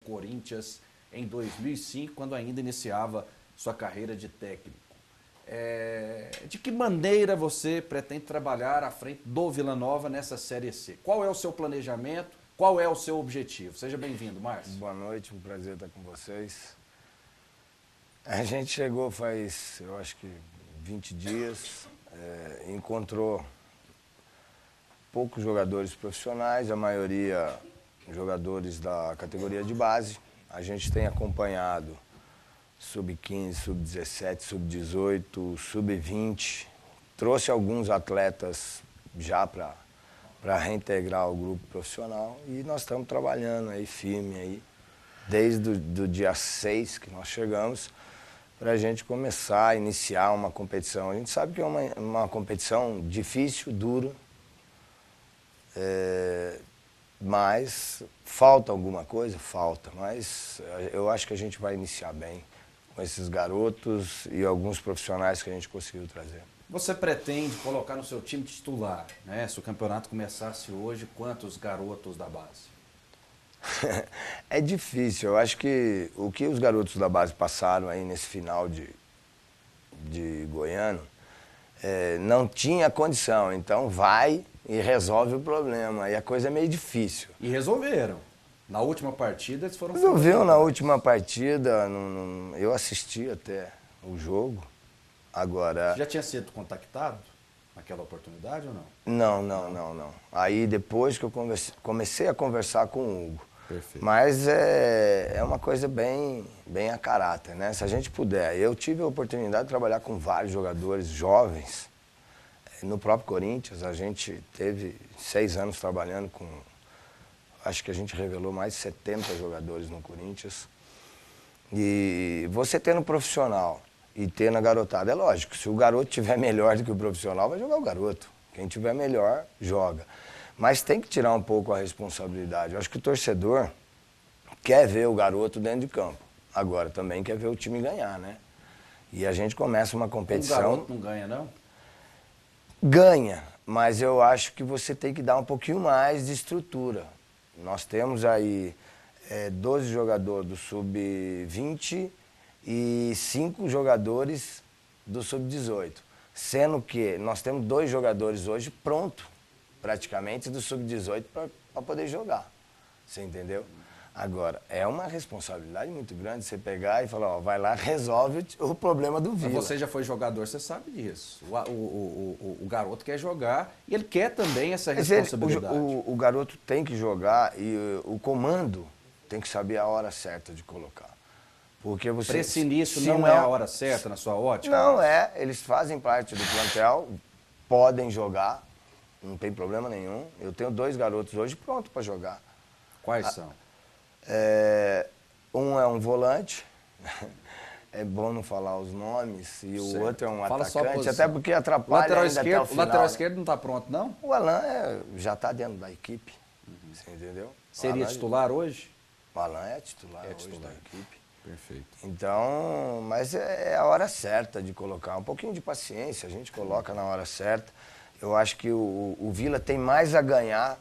Corinthians em 2005, quando ainda iniciava sua carreira de técnico. De que maneira você pretende trabalhar à frente do Vila Nova nessa Série C? Qual é o seu planejamento? Qual é o seu objetivo? Seja bem-vindo, Márcio. Boa noite, um prazer estar com vocês. A gente chegou faz, eu acho que 20 dias, encontrou poucos jogadores profissionais, a maioria jogadores da categoria de base. A gente tem acompanhado sub-15, sub-17, sub-18, sub-20. Trouxe alguns atletas já para reintegrar o grupo profissional e nós estamos trabalhando aí firme aí, desde o dia 6 que nós chegamos, para a gente começar a iniciar uma competição. A gente sabe que é uma competição difícil, dura, mas falta alguma coisa? Falta, mas eu acho que a gente vai iniciar bem com esses garotos e alguns profissionais que a gente conseguiu trazer. Você pretende colocar no seu time titular, né? Se o campeonato começasse hoje, quantos garotos da base? É difícil, eu acho que o que os garotos da base passaram aí nesse final de Goiânia, não tinha condição, então vai e resolve o problema, e a coisa é meio difícil. E resolveram. Na última partida eles foram... Resolveu na última partida, eu assisti até o jogo, agora... Você já tinha sido contactado naquela oportunidade ou não? Não. Aí depois que eu comecei a conversar com o Hugo. Perfeito. Mas é uma coisa bem a caráter, né? Se a gente puder. Eu tive a oportunidade de trabalhar com vários jogadores jovens. No próprio Corinthians, a gente teve 6 anos trabalhando com... Acho que a gente revelou mais de 70 jogadores no Corinthians. E você tendo profissional e tendo a garotada, é lógico, se o garoto tiver melhor do que o profissional, vai jogar o garoto. Quem tiver melhor, joga. Mas tem que tirar um pouco a responsabilidade. Eu acho que o torcedor quer ver o garoto dentro de campo. Agora, também quer ver o time ganhar, né? E a gente começa uma competição... O garoto não ganha, não? Ganha, mas eu acho que você tem que dar um pouquinho mais de estrutura. Nós temos aí 12 jogadores do sub-20 e 5 jogadores do sub-18. Sendo que nós temos 2 jogadores hoje prontos, praticamente, do sub-18 para poder jogar. Você entendeu? Agora, é uma responsabilidade muito grande você pegar e falar, ó, vai lá, resolve o problema do Vila. Você já foi jogador, você sabe disso. O garoto quer jogar e ele quer também essa responsabilidade. O garoto tem que jogar e o comando tem que saber a hora certa de colocar. Porque você... Para esse início não é a hora certa na sua ótica? Não é, eles fazem parte do plantel, podem jogar, não tem problema nenhum. Eu tenho 2 garotos hoje prontos para jogar. Quais são? Um é um volante, é bom não falar os nomes, e o outro é um atacante, até porque atrapalha ainda até o final. O lateral esquerdo não está pronto, não? O Alan já está dentro da equipe, você entendeu? Seria titular hoje? O Alan é titular hoje da equipe. Perfeito. Então, mas é a hora certa de colocar, um pouquinho de paciência, a gente coloca na hora certa. Eu acho que o Vila tem mais a ganhar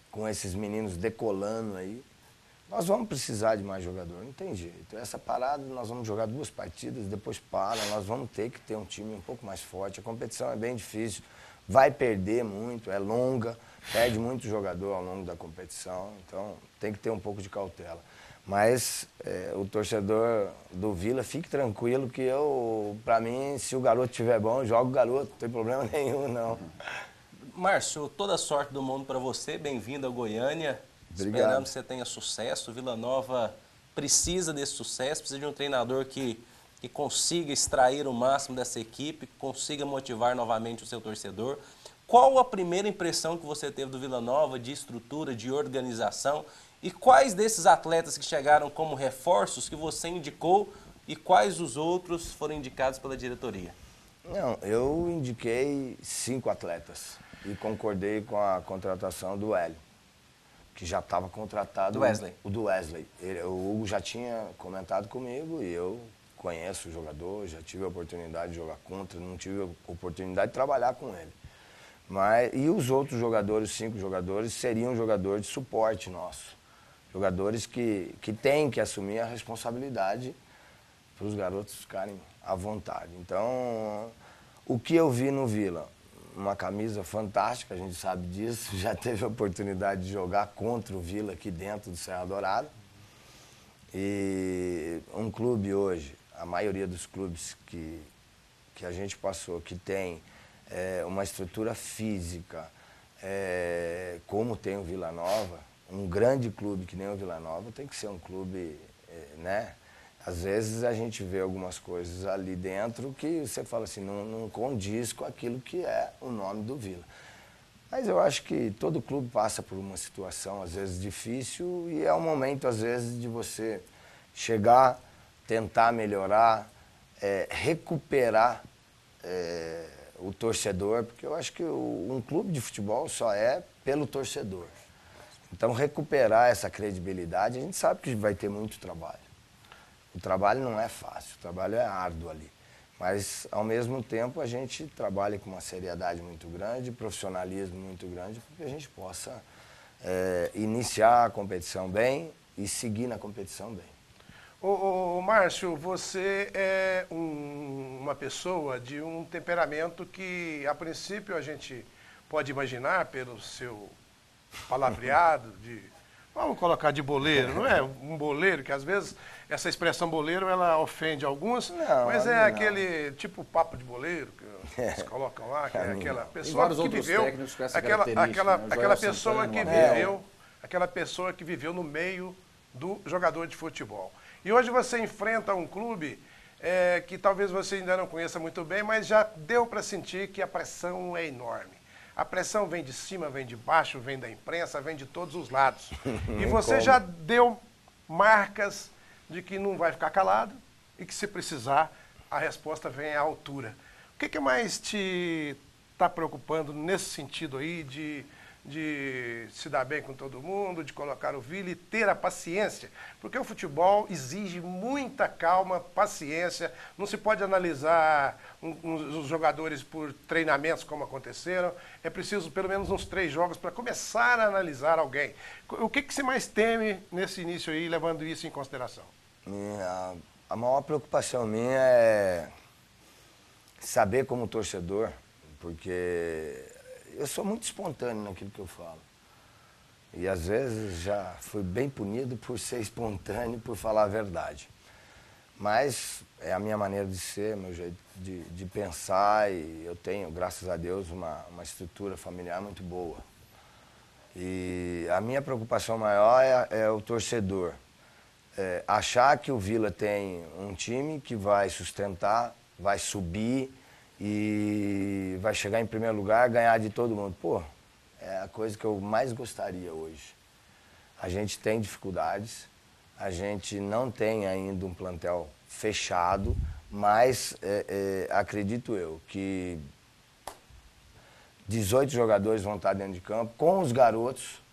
com esses meninos decolando aí. Nós vamos precisar de mais jogador, não tem jeito. Essa parada, nós vamos jogar 2 partidas, depois para, nós vamos ter que ter um time um pouco mais forte. A competição é bem difícil, vai perder muito, é longa, perde muito jogador ao longo da competição, então tem que ter um pouco de cautela. Mas o torcedor do Vila, fique tranquilo que para mim, se o garoto estiver bom, eu jogo o garoto, não tem problema nenhum, não. Márcio, toda a sorte do mundo para você, bem-vindo a Goiânia. Obrigado. Esperamos que você tenha sucesso. O Vila Nova precisa desse sucesso, precisa de um treinador que consiga extrair o máximo dessa equipe, que consiga motivar novamente o seu torcedor. Qual a primeira impressão que você teve do Vila Nova, de estrutura, de organização? E quais desses atletas que chegaram como reforços que você indicou e quais os outros foram indicados pela diretoria? Não, eu indiquei 5 atletas e concordei com a contratação do Hélio, que já estava contratado. Do Wesley. O do Wesley. O Hugo já tinha comentado comigo e eu conheço o jogador, já tive a oportunidade de jogar contra, não tive a oportunidade de trabalhar com ele. E os outros jogadores, 5 jogadores, seriam jogadores de suporte nosso. Jogadores que têm que assumir a responsabilidade para os garotos ficarem à vontade. Então, o que eu vi no Vila? Uma camisa fantástica, a gente sabe disso. Já teve a oportunidade de jogar contra o Vila aqui dentro do Serra Dourada. E um clube hoje, a maioria dos clubes que a gente passou, que tem uma estrutura física, como tem o Vila Nova, um grande clube que nem o Vila Nova tem que ser um clube, né? Às vezes a gente vê algumas coisas ali dentro que você fala assim, não condiz com aquilo que é o nome do Vila. Mas eu acho que todo clube passa por uma situação, às vezes, difícil, e é um momento, às vezes, de você chegar, tentar melhorar, recuperar o torcedor, porque eu acho que um clube de futebol só é pelo torcedor. Então, recuperar essa credibilidade, a gente sabe que vai ter muito trabalho. O trabalho não é fácil, o trabalho é árduo ali. Mas, ao mesmo tempo, a gente trabalha com uma seriedade muito grande, profissionalismo muito grande, para que a gente possa iniciar a competição bem e seguir na competição bem. Ô Márcio, você é uma pessoa de um temperamento que, a princípio, a gente pode imaginar pelo seu palavreado vamos colocar de boleiro, não é? Um boleiro, que às vezes essa expressão boleiro, ela ofende alguns, mas é aquele tipo papo de boleiro que eles colocam lá, que é aquela pessoa que viveu, aquela pessoa que viveu no meio do jogador de futebol. E hoje você enfrenta um clube que talvez você ainda não conheça muito bem, mas já deu para sentir que a pressão é enorme. A pressão vem de cima, vem de baixo, vem da imprensa, vem de todos os lados. E você já deu marcas de que não vai ficar calado e que, se precisar, a resposta vem à altura. O que mais te está preocupando nesse sentido aí de se dar bem com todo mundo, de colocar o Vila e ter a paciência? Porque o futebol exige muita calma, paciência. Não se pode analisar os jogadores por treinamentos como aconteceram. É preciso pelo menos uns 3 jogos para começar a analisar alguém. O que você mais teme nesse início aí, levando isso em consideração? A maior preocupação minha é saber como torcedor, porque eu sou muito espontâneo naquilo que eu falo. E às vezes já fui bem punido por ser espontâneo, por falar a verdade. Mas é a minha maneira de ser, meu jeito de pensar, e eu tenho, graças a Deus, uma estrutura familiar muito boa. E a minha preocupação maior é o torcedor. Achar que o Vila tem um time que vai sustentar, vai subir e vai chegar em primeiro lugar, ganhar de todo mundo. Pô, é a coisa que eu mais gostaria hoje. A gente tem dificuldades, a gente não tem ainda um plantel fechado, mas acredito eu que 18 jogadores vão estar dentro de campo, com os garotos.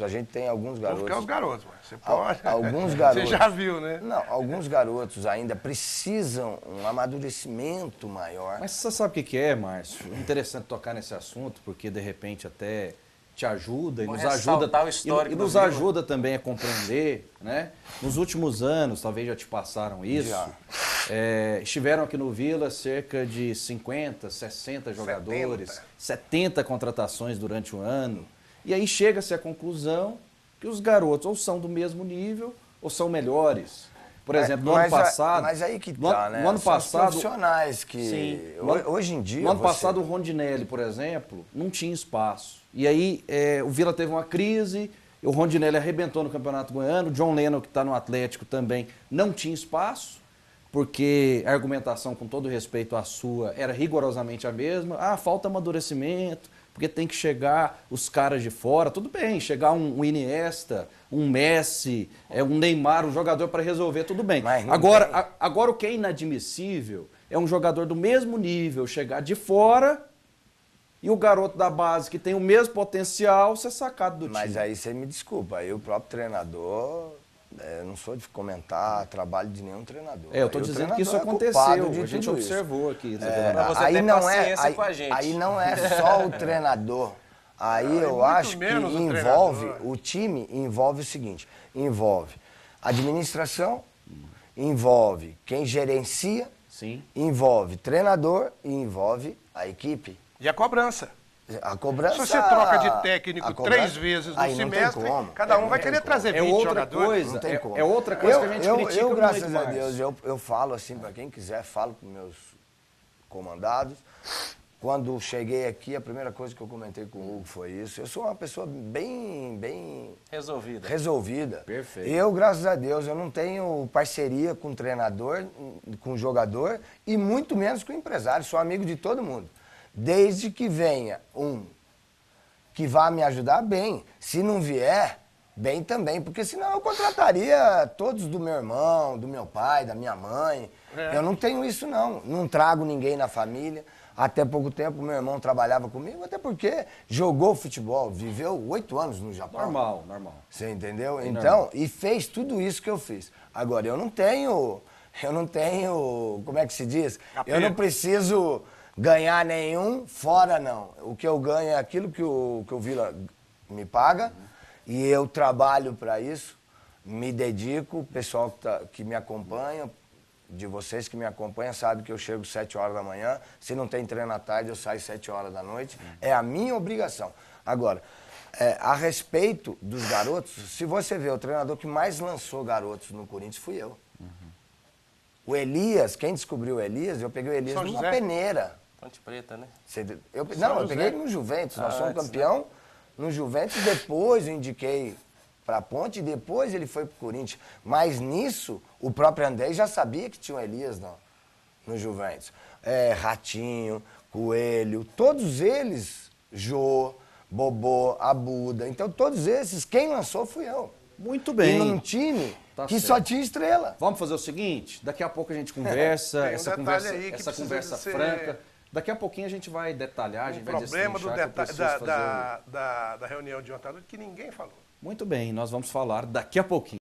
A gente tem alguns garotos. Vão ficar os garotos, mas você pode. Alguns garotos. Você já viu, né? Não, alguns garotos ainda precisam um amadurecimento maior. Mas você sabe o que é, Márcio? É interessante tocar nesse assunto, porque de repente até te ajuda e nos ajuda também a compreender, né? Nos últimos anos, talvez já te passaram isso, estiveram aqui no Vila cerca de 50, 60 jogadores, 70 contratações durante o ano. E aí chega-se à conclusão que os garotos ou são do mesmo nível ou são melhores. Por exemplo, no ano passado... Mas aí que tá, né? No ano passado, profissionais que... Sim, hoje em dia... No ano passado, o Rondinelli, por exemplo, não tinha espaço. E aí o Vila teve uma crise, o Rondinelli arrebentou no Campeonato Goiano, o John Lennon, que está no Atlético, também não tinha espaço, porque a argumentação, com todo respeito à sua, era rigorosamente a mesma. Falta amadurecimento, porque tem que chegar os caras de fora. Tudo bem, chegar um Iniesta, um Messi, um Neymar, um jogador para resolver, tudo bem. Agora o que é inadmissível é um jogador do mesmo nível chegar de fora e o garoto da base, que tem o mesmo potencial, ser sacado do time. Mas aí você me desculpa, aí o próprio treinador... não sou de comentar trabalho de nenhum treinador. Eu estou dizendo que isso aconteceu, a gente observou aqui. Pra você ter paciência com a gente. Aí não é só o treinador Aí e eu muito acho que menos o envolve, treinador. o time envolve o seguinte, envolve administração, envolve quem gerencia, Sim. envolve treinador e envolve a equipe. E a cobrança. A cobrança... Se você troca de técnico a cobrança- 3 vezes no aí não tem semestre, como. cada um Não vai tem querer como. trazer 20 É outra jogadores. coisa. Não tem como. É outra coisa que a gente critica eu, graças muito a mais. Deus, eu falo assim, para quem quiser, falo para meus comandados. Quando cheguei aqui, a primeira coisa que eu comentei com o Hugo foi isso. Eu sou uma pessoa bem resolvida. Perfeito. Eu, graças a Deus, eu não tenho parceria com treinador, com jogador e muito menos com empresário. Sou amigo de todo mundo. Desde que venha um que vá me ajudar, bem. Se não vier, bem também. Porque senão eu contrataria todos do meu irmão, do meu pai, da minha mãe. Eu não tenho isso, não. Não trago ninguém na família. Até pouco tempo, meu irmão trabalhava comigo, até porque jogou futebol, viveu 8 anos no Japão. Normal. Você entendeu? Então, e fez tudo isso que eu fiz. Agora, eu não tenho, como é que se diz? Eu não preciso ganhar nenhum fora, não. O que eu ganho é aquilo que o Vila me paga e eu trabalho para isso, me dedico, o pessoal que me acompanha, de vocês que me acompanham, sabe que eu chego 7 horas da manhã, se não tem treino à tarde, eu saio 7 horas da noite, é a minha obrigação. Agora, a respeito dos garotos, se você vê, o treinador que mais lançou garotos no Corinthians fui eu. O Elias, quem descobriu o Elias, eu peguei o Elias São numa José? peneira. Ponte Preta, né? Eu José. peguei ele no Juventus, nós somos antes, campeão no Juventus, depois eu indiquei para a Ponte e depois ele foi para o Corinthians. Mas nisso, o próprio André já sabia que tinha o Elias no Juventus. Ratinho, Coelho, todos eles, Jô, Bobô, Abuda. Então todos esses, quem lançou fui eu. Muito E bem. num time Tá que certo. só tinha estrela. Vamos fazer o seguinte, daqui a pouco a gente conversa, Tem um essa detalhe conversa, aí que essa precisa conversa ser- franca. Daqui a pouquinho a gente vai detalhar, a gente O vai problema do destrinchar que eu detalhe preciso fazer da reunião de ontem à noite que ninguém falou. Muito bem, nós vamos falar daqui a pouquinho.